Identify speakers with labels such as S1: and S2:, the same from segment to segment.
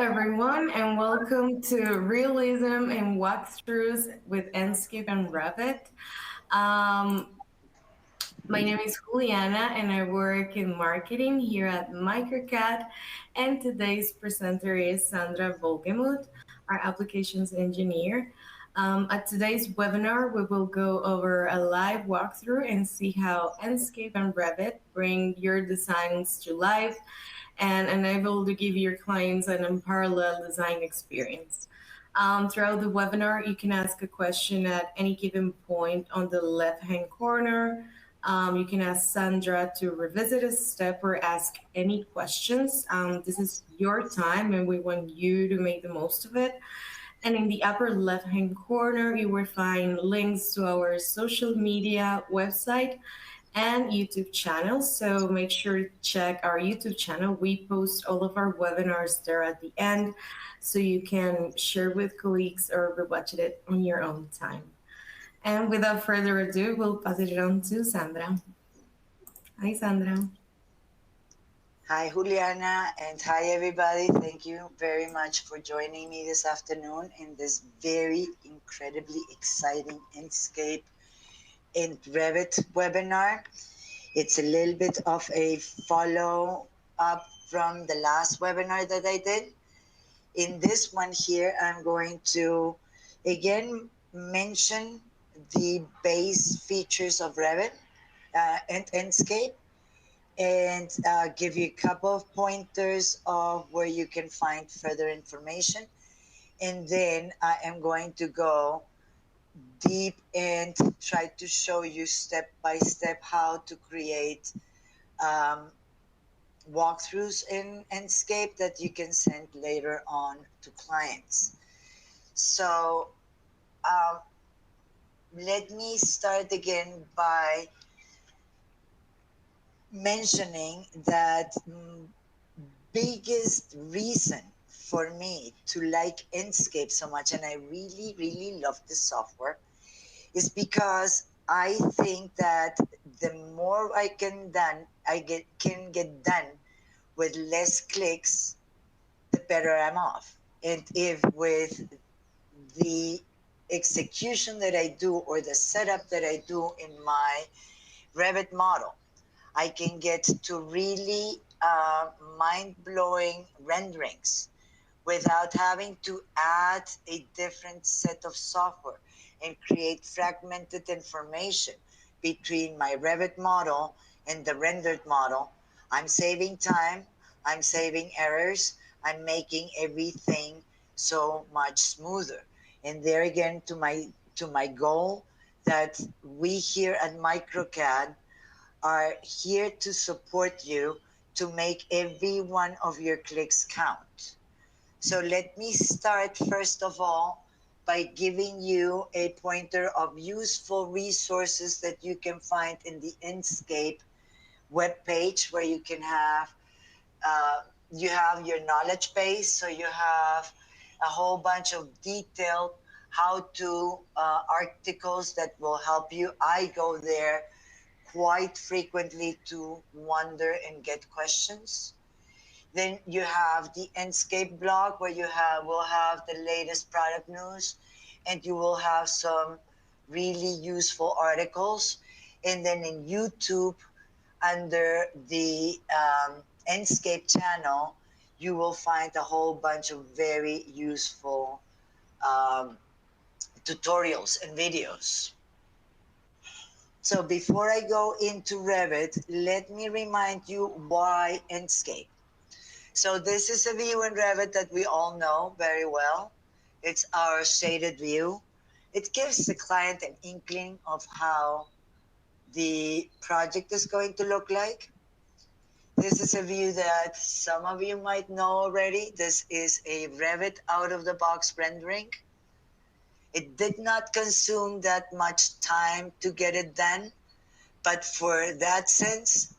S1: everyone, and welcome to Realism and Walkthroughs with Enscape and Revit. Um, my name is Juliana, and I work in marketing here at MicroCAD. And today's presenter is Sandra Volgemuth, our applications engineer. At today's webinar, we will go over a live walkthrough and see how Enscape and Revit bring your designs to life and enable to give your clients an unparalleled design experience. Throughout the webinar, you can ask a question at any given point on the left-hand corner. You can ask Sandra to revisit a step or ask any questions. This is your time, and we want you to make the most of it. And in the upper left-hand corner, you will find links to our social media website and YouTube channel. So make sure to check our YouTube channel. We post all of our webinars there at the end, so you can share with colleagues or rewatch it on your own time. And without further ado, we'll pass it on to Sandra. Hi, Sandra.
S2: Hi, Juliana, and hi, everybody. Thank you very much for joining me this afternoon in this very incredibly exciting Enscape and Revit webinar. It's a little bit of a follow-up from the last webinar that I did. In this one here, I'm going to, again, mention the base features of Revit and Enscape, and give you a couple of pointers of where you can find further information. And then I am going to go deep and try to show you step by step how to create walkthroughs in Enscape that you can send later on to clients. So let me start again by mentioning that biggest reason for me to like Enscape so much, and I really, really love this software, is because I think that the more I can get done with less clicks, the better I'm off. And if with the execution that I do or the setup that I do in my Revit model, I can get to really mind-blowing renderings without having to add a different set of software and create fragmented information between my Revit model and the rendered model. I'm saving time, I'm saving errors, I'm making everything so much smoother. And there again, to my goal that we here at MicroCAD are here to support you to make every one of your clicks count. So let me start first of all by giving you a pointer of useful resources that you can find in the Enscape webpage, where you can have you have your knowledge base. So you have a whole bunch of detailed how-to articles that will help you. I go there quite frequently to wonder and get questions. Then you have the Enscape blog, where you will have the latest product news, and you will have some really useful articles. And then in YouTube, under the Enscape channel, you will find a whole bunch of very useful tutorials and videos. So before I go into Revit, let me remind you why Enscape. So this is a view in Revit that we all know very well. It's our shaded view. It gives the client an inkling of how the project is going to look like. This is a view that some of you might know already. This is a Revit out-of-the-box rendering. It did not consume that much time to get it done, but for that sense,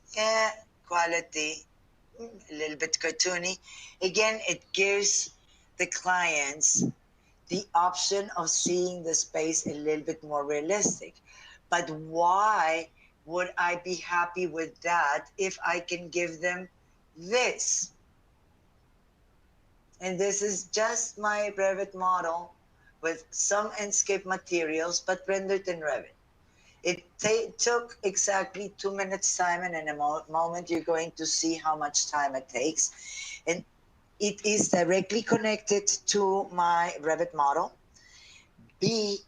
S2: quality, a little bit cartoony. Again, it gives the clients the option of seeing the space a little bit more realistic. But why would I be happy with that if I can give them this? And this is just my Revit model with some Enscape materials, but rendered in Revit. It took exactly 2 minutes time, and in a moment you're going to see how much time it takes. And it is directly connected to my Revit model. B,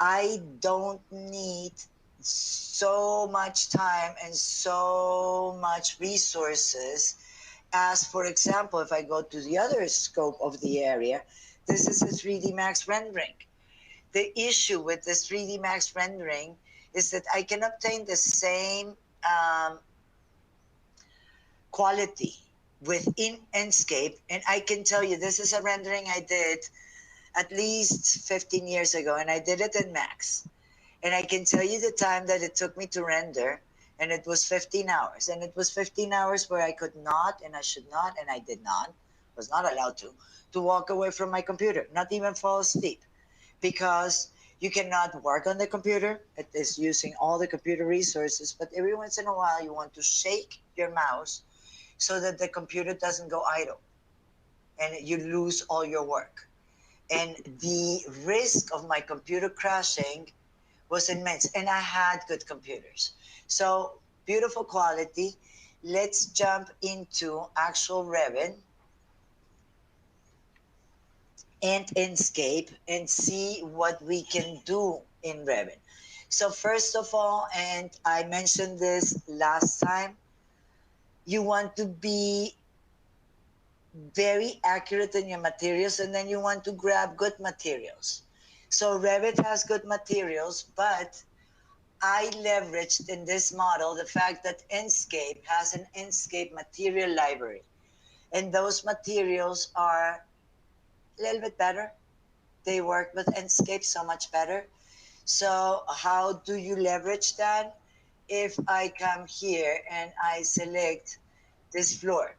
S2: I don't need so much time and so much resources as, for example, if I go to the other scope of the area, this is a 3D Max rendering. The issue with this 3D Max rendering is that I can obtain the same quality within Enscape, and I can tell you this is a rendering I did at least 15 years ago, and I did it in Max. And I can tell you the time that it took me to render, and it was 15 hours. And it was 15 hours where I could not, and I should not, and I did not, was not allowed to walk away from my computer, not even fall asleep, because you cannot work on the computer. It is using all the computer resources, but every once in a while you want to shake your mouse so that the computer doesn't go idle and you lose all your work. And the risk of my computer crashing was immense, and I had good computers. So beautiful quality. Let's jump into actual Revit and Enscape and see what we can do in Revit. So first of all, and I mentioned this last time, you want to be very accurate in your materials, and then you want to grab good materials. So Revit has good materials, but I leveraged in this model the fact that Enscape has an Enscape material library, and those materials are a little bit better. They work with Enscape so much better. So how do you leverage that? If I come here and I select this floor,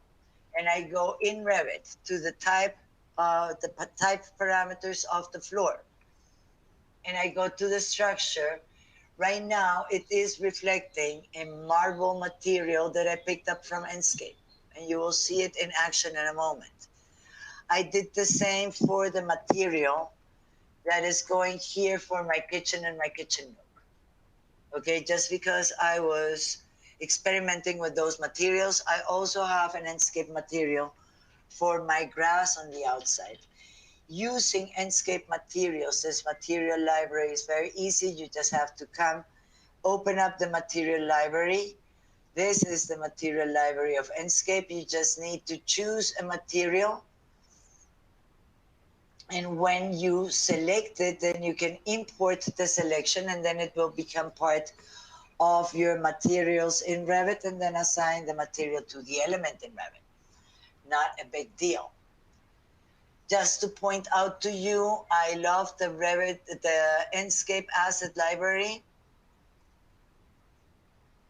S2: and I go in Revit to the type parameters of the floor, and I go to the structure. Right now, it is reflecting a marble material that I picked up from Enscape, and you will see it in action in a moment. I did the same for the material that is going here for my kitchen and my kitchen nook. Okay, just because I was experimenting with those materials, I also have an Enscape material for my grass on the outside. Using Enscape materials, this material library is very easy. You just have to come, open up the material library. This is the material library of Enscape. You just need to choose a material. And when you select it, then you can import the selection, and then it will become part of your materials in Revit, and then assign the material to the element in Revit. Not a big deal. Just to point out to you, I love the Revit, the Enscape asset library.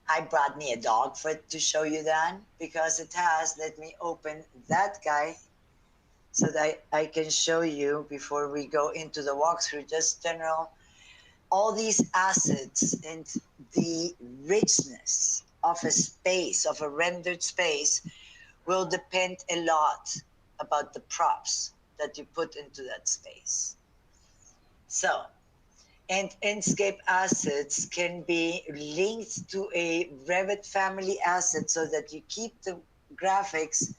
S2: I brought me a dog to show you that, because it has, let me open that guy so that I can show you before we go into the walkthrough, just general, all these assets and the richness of a space, of a rendered space, will depend a lot about the props that you put into that space. So, and Enscape assets can be linked to a Revit family asset so that you keep the graphics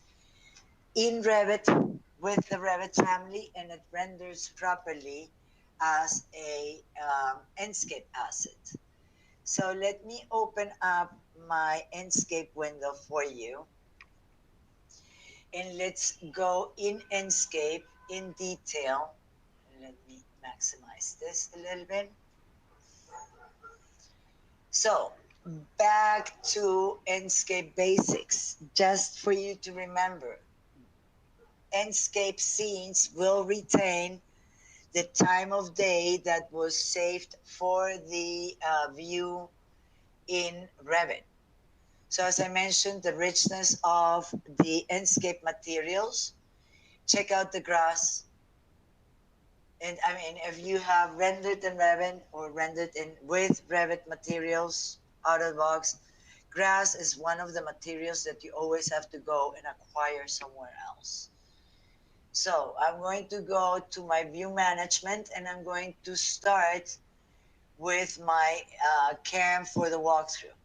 S2: in Revit with the Revit family, and it renders properly as a Enscape asset. So let me open up my Enscape window for you, and let's go in Enscape in detail. Let me maximize this a little bit. So back to Enscape basics, just for you to remember. Enscape scenes will retain the time of day that was saved for the view in Revit. So as I mentioned, the richness of the Enscape materials. Check out the grass. And I mean, if you have rendered in Revit or rendered in with Revit materials out of the box, grass is one of the materials that you always have to go and acquire somewhere else. So I'm going to go to my view management, and I'm going to start with my cam for the walkthrough.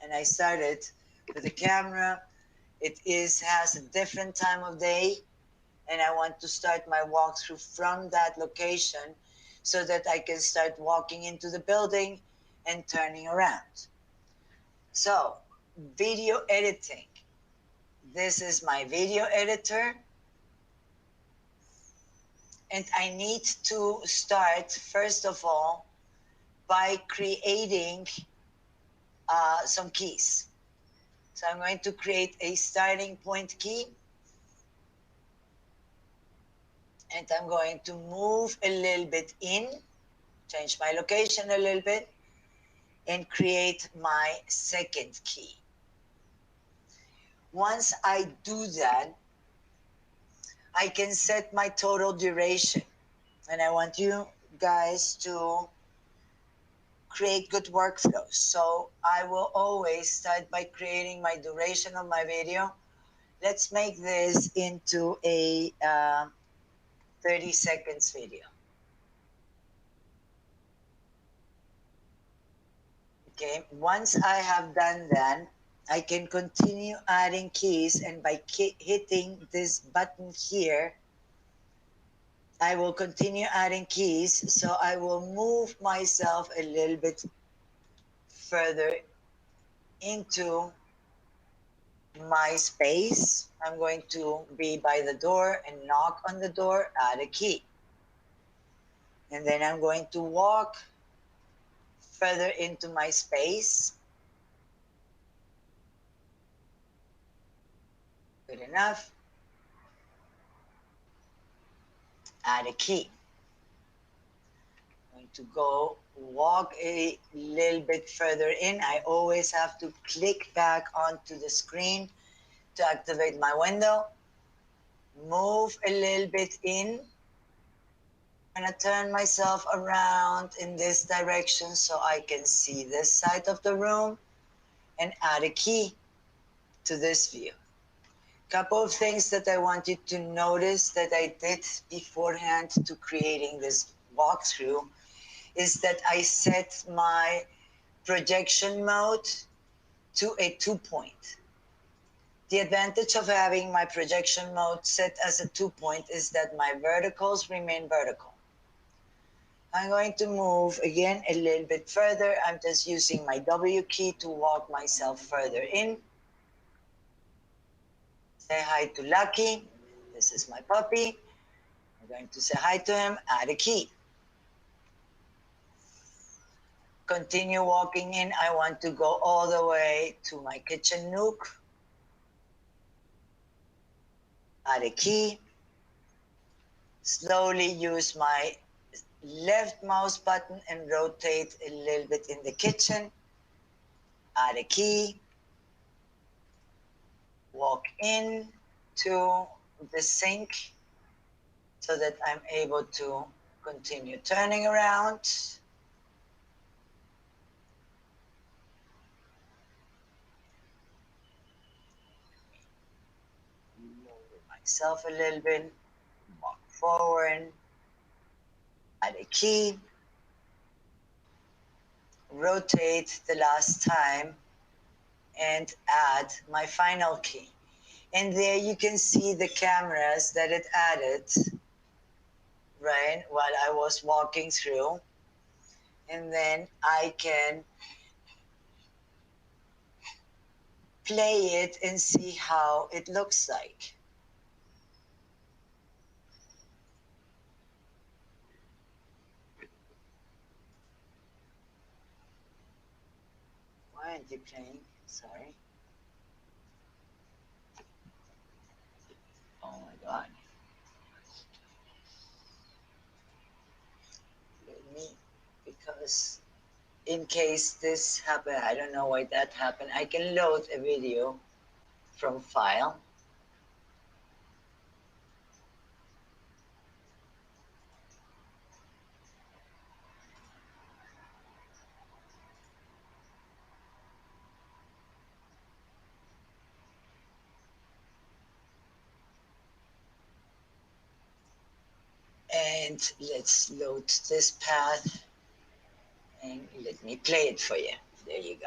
S2: And I started with the camera. It has a different time of day, and I want to start my walkthrough from that location so that I can start walking into the building and turning around. So, video editing. This is my video editor. And I need to start, first of all, by creating some keys. So I'm going to create a starting point key. And I'm going to move a little bit in, change my location a little bit, and create my second key. Once I do that, I can set my total duration. And I want you guys to create good workflows. So I will always start by creating my duration of my video. Let's make this into a 30 seconds video. Okay, once I have done that, I can continue adding keys, and by hitting this button here, I will continue adding keys. So I will move myself a little bit further into my space. I'm going to be by the door and knock on the door, add a key. And then I'm going to walk further into my space. Good enough. Add a key. I'm going to go walk a little bit further in. I always have to click back onto the screen to activate my window. Move a little bit in. I'm going to turn myself around in this direction so I can see this side of the room and add a key to this view. Couple of things that I want you to notice that I did beforehand to creating this walkthrough is that I set my projection mode to a 2-point. The advantage of having my projection mode set as a 2-point is that my verticals remain vertical. I'm going to move again a little bit further. I'm just using my W key to walk myself further in. Say hi to Lucky. This is my puppy. I'm going to say hi to him, add a key. Continue walking in. I want to go all the way to my kitchen nook. Add a key. Slowly use my left mouse button and rotate a little bit in the kitchen. Add a key. Walk in to the sink so that I'm able to continue turning around. Move myself a little bit. Walk forward. Add a key. Rotate the last time and add my final key. And there you can see the cameras that it added, right, while I was walking through. And then I can play it and see how it looks like. Why aren't you playing? Sorry. Oh my God. Let me, because in case this happened, I don't know why that happened. I can load a video from file. And let's load this path and let me play it for you. There you go.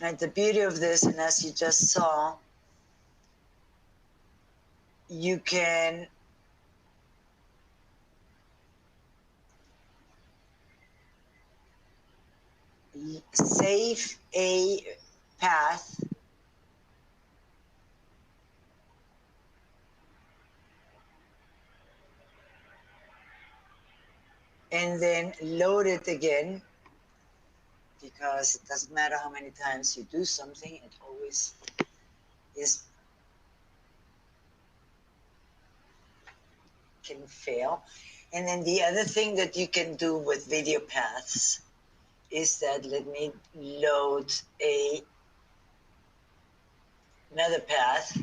S2: And the beauty of this, and as you just saw, you can save a path and then load it again, because it doesn't matter how many times you do something, it always is can fail. And then the other thing that you can do with video paths is that, let me load another path.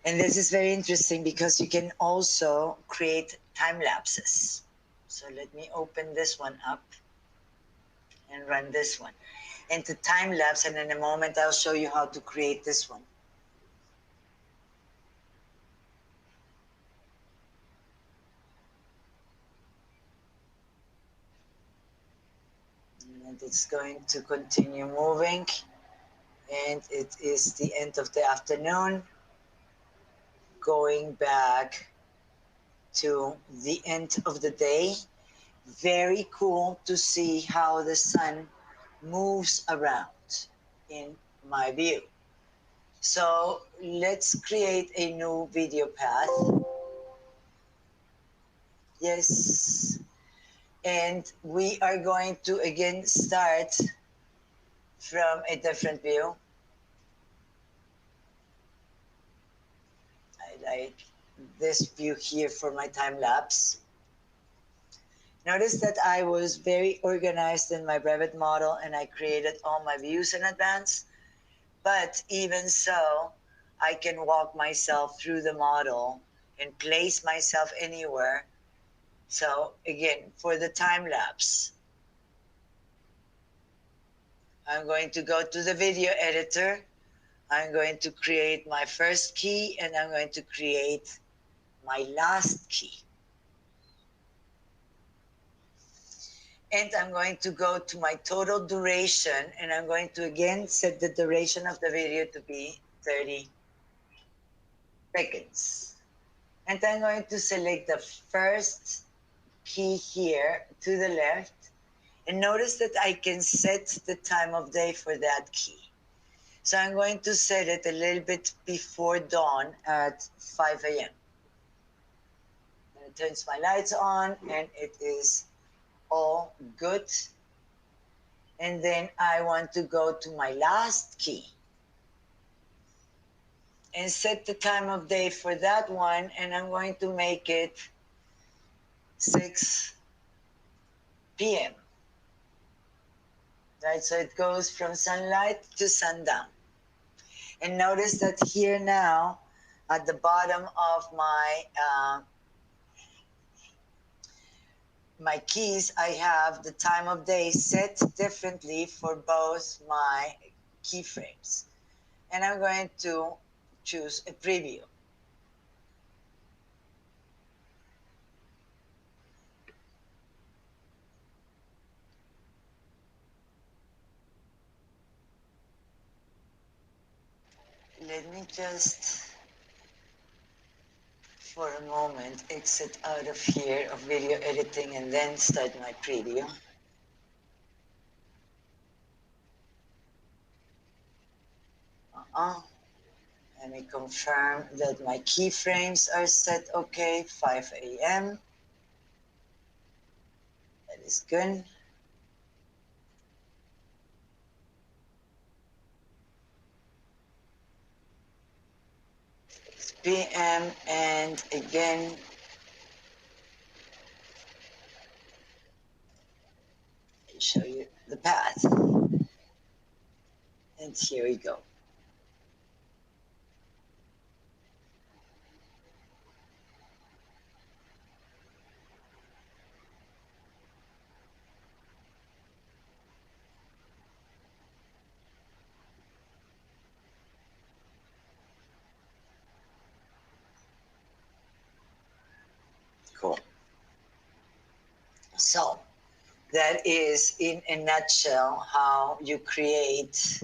S2: And this is very interesting because you can also create time lapses. So let me open this one up and run this one. And to time lapse, and in a moment I'll show you how to create this one. And it's going to continue moving. And it is the end of the afternoon, going back to the end of the day. Very cool to see how the sun moves around in my view. So let's create a new video path. Yes. And we are going to again start from a different view. I like this view here for my time lapse. Notice that I was very organized in my Revit model and I created all my views in advance. But even so, I can walk myself through the model and place myself anywhere. So again, for the time lapse, I'm going to go to the video editor. I'm going to create my first key and I'm going to create my last key. And I'm going to go to my total duration and I'm going to again set the duration of the video to be 30 seconds. And I'm going to select the first key here to the left. And notice that I can set the time of day for that key. So I'm going to set it a little bit before dawn at 5 a.m. And it turns my lights on and it is all good. And then I want to go to my last key and set the time of day for that one. And I'm going to make it 6 p.m. Right, so it goes from sunlight to sundown. And notice that here now, at the bottom of my keys, I have the time of day set differently for both my keyframes. And I'm going to choose a preview. Let me just, for a moment, exit out of here of video editing and then start my preview. Let me confirm that my keyframes are set okay, 5 a.m. That is good. PM, and again, I'll show you the path. And here we go. Cool. So that is in a nutshell how you create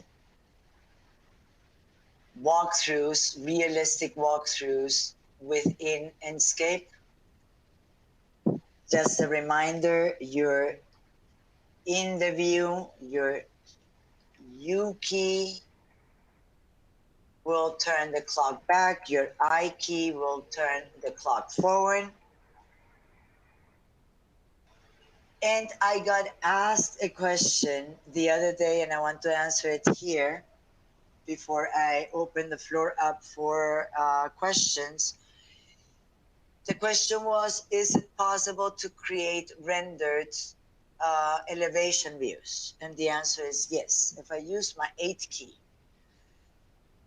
S2: walkthroughs, realistic walkthroughs within Enscape. Just a reminder, you're in the view, your U key will turn the clock back, your I key will turn the clock forward. And I got asked a question the other day, and I want to answer it here before I open the floor up for questions. The question was, is it possible to create rendered elevation views? And the answer is yes. If I use my 8 key,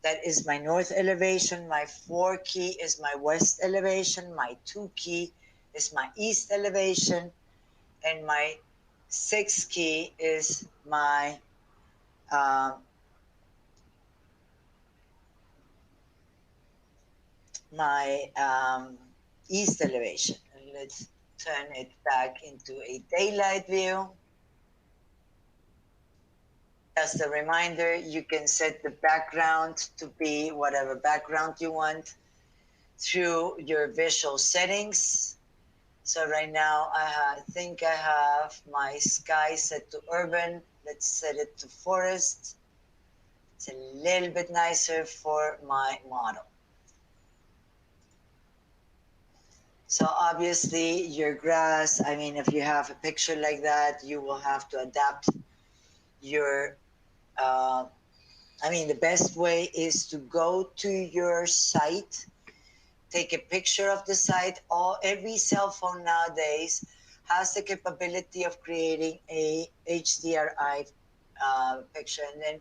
S2: that is my north elevation, my 4 key is my west elevation, my 2 key is my east elevation, and my 6 key is my east elevation. And let's turn it back into a daylight view. Just a reminder, you can set the background to be whatever background you want through your visual settings. So right now, I think I have my sky set to urban. Let's set it to forest. It's a little bit nicer for my model. So obviously your grass, I mean, if you have a picture like that, you will have to adapt your, the best way is to go to your site, take a picture of the site. Every cell phone nowadays has the capability of creating a HDRI picture, and then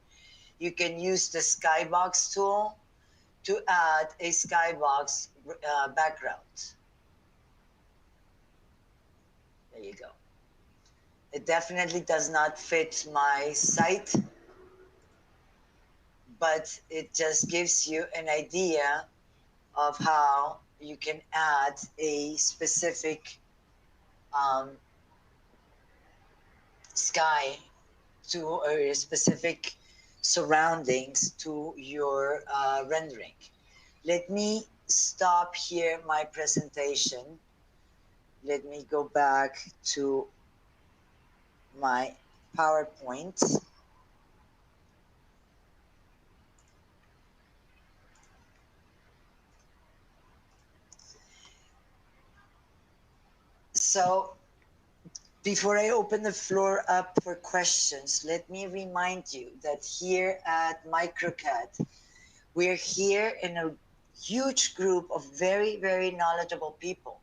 S2: you can use the skybox tool to add a skybox background. There you go. It definitely does not fit my site, but it just gives you an idea of how you can add a specific sky to, or a specific surroundings to your rendering. Let me stop here my presentation. Let me go back to my PowerPoint. So before I open the floor up for questions, let me remind you that here at MicroCAD, we're here in a huge group of very, very knowledgeable people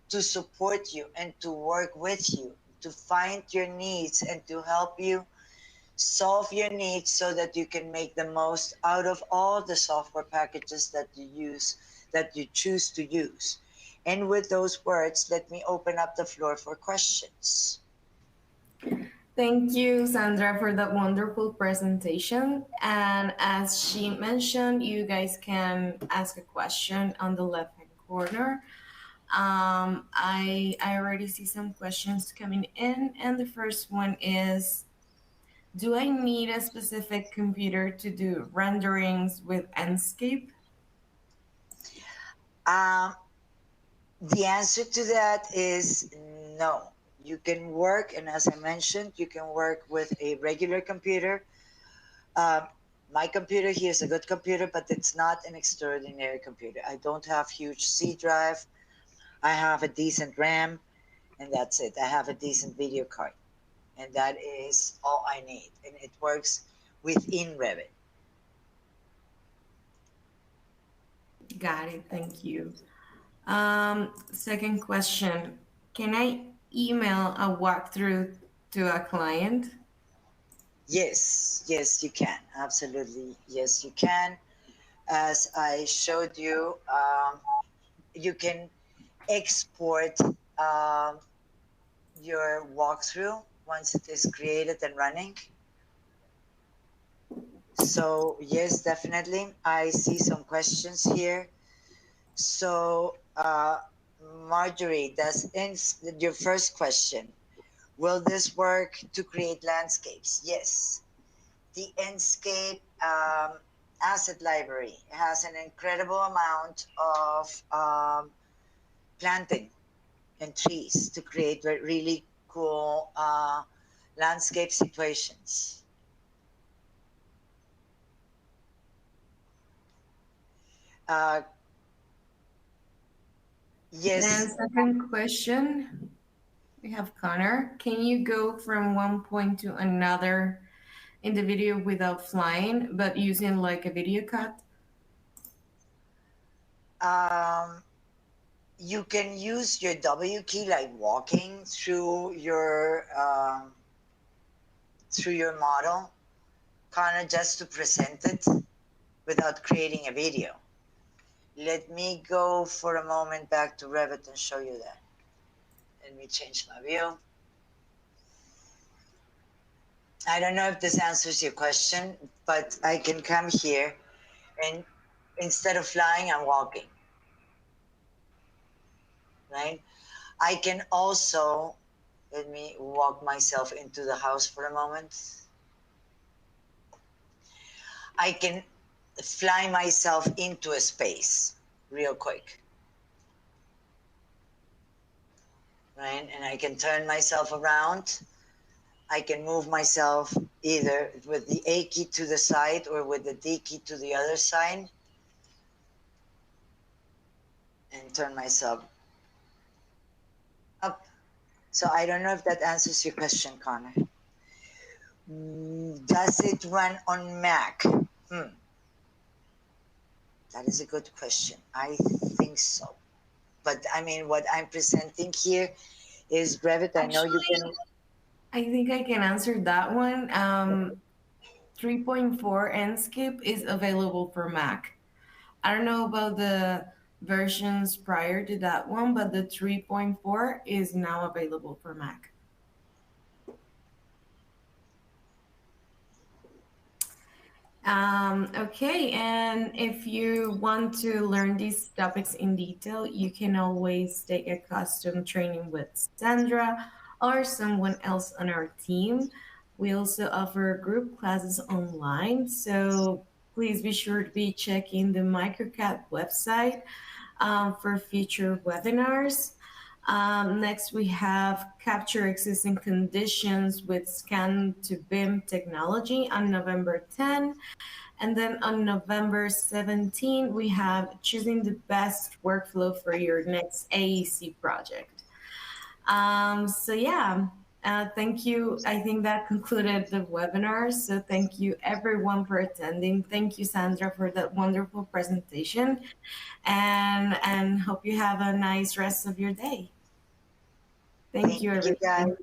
S2: to support you and to work with you, to find your needs and to help you solve your needs so that you can make the most out of all the software packages that you use, that you choose to use. And with those words, let me open up the floor for questions.
S1: Thank you, Sandra, for that wonderful presentation. And as she mentioned, you guys can ask a question on the left-hand corner. I already see some questions coming in, and the first one is, do I need a specific computer to do renderings with Enscape?
S2: The answer to that is no. You can work, and as I mentioned, you can work with a regular computer. My computer here is a good computer, but it's not an extraordinary computer. I don't have huge C drive. I have a decent RAM, and that's it. I have a decent video card, and that is all I need. And it works within Revit.
S1: Got it. Thank you. Second question, can I email a walkthrough to a client?
S2: Yes, you can. Absolutely. Yes, you can. As I showed you, you can export your walkthrough once it is created and running. So yes, definitely. I see some questions here. So Marjorie, your first question, will this work to create landscapes? Yes. The Enscape asset library has an incredible amount of planting and trees to create really cool landscape situations. Uh,
S1: And
S2: yes,
S1: second question, we have Connor. Can you go from one point to another in the video without flying, but using like a video cut?
S2: um, you can use your W key like walking through your model, kind of just to present it without creating a video. Let me go for a moment back to Revit and show you that. Let me change my view. I don't know if this answers your question, but I can come here and instead of flying, I'm walking, right? I can also, let me walk myself into the house for a moment. I can fly myself into a space real quick, right? And I can turn myself around. I can move myself either with the A key to the side or with the D key to the other side and turn myself up. So I don't know if that answers your question, Connor. Does it run on Mac? That is a good question. I think so. But I mean, what I'm presenting here is Revit. I know you
S1: Actually,
S2: can.
S1: I think I can answer that one. 3.4 Enscape is available for Mac. I don't know about the versions prior to that one, but the 3.4 is now available for Mac. Okay, and if you want to learn these topics in detail, you can always take a custom training with Sandra or someone else on our team. We also offer group classes online, so please be sure to be checking the MicroCAD website for future webinars. Next, we have Capture Existing Conditions with Scan to BIM technology on November 10. And then on November 17, we have Choosing the Best Workflow for Your Next AEC Project. So, yeah. Thank you. I think that concluded the webinar. So thank you everyone for attending. Thank you, Sandra, for that wonderful presentation, and hope you have a nice rest of your day. Thank
S2: Thank
S1: you,
S2: you, guys,
S1: everyone.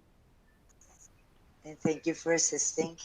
S2: and thank you for assisting.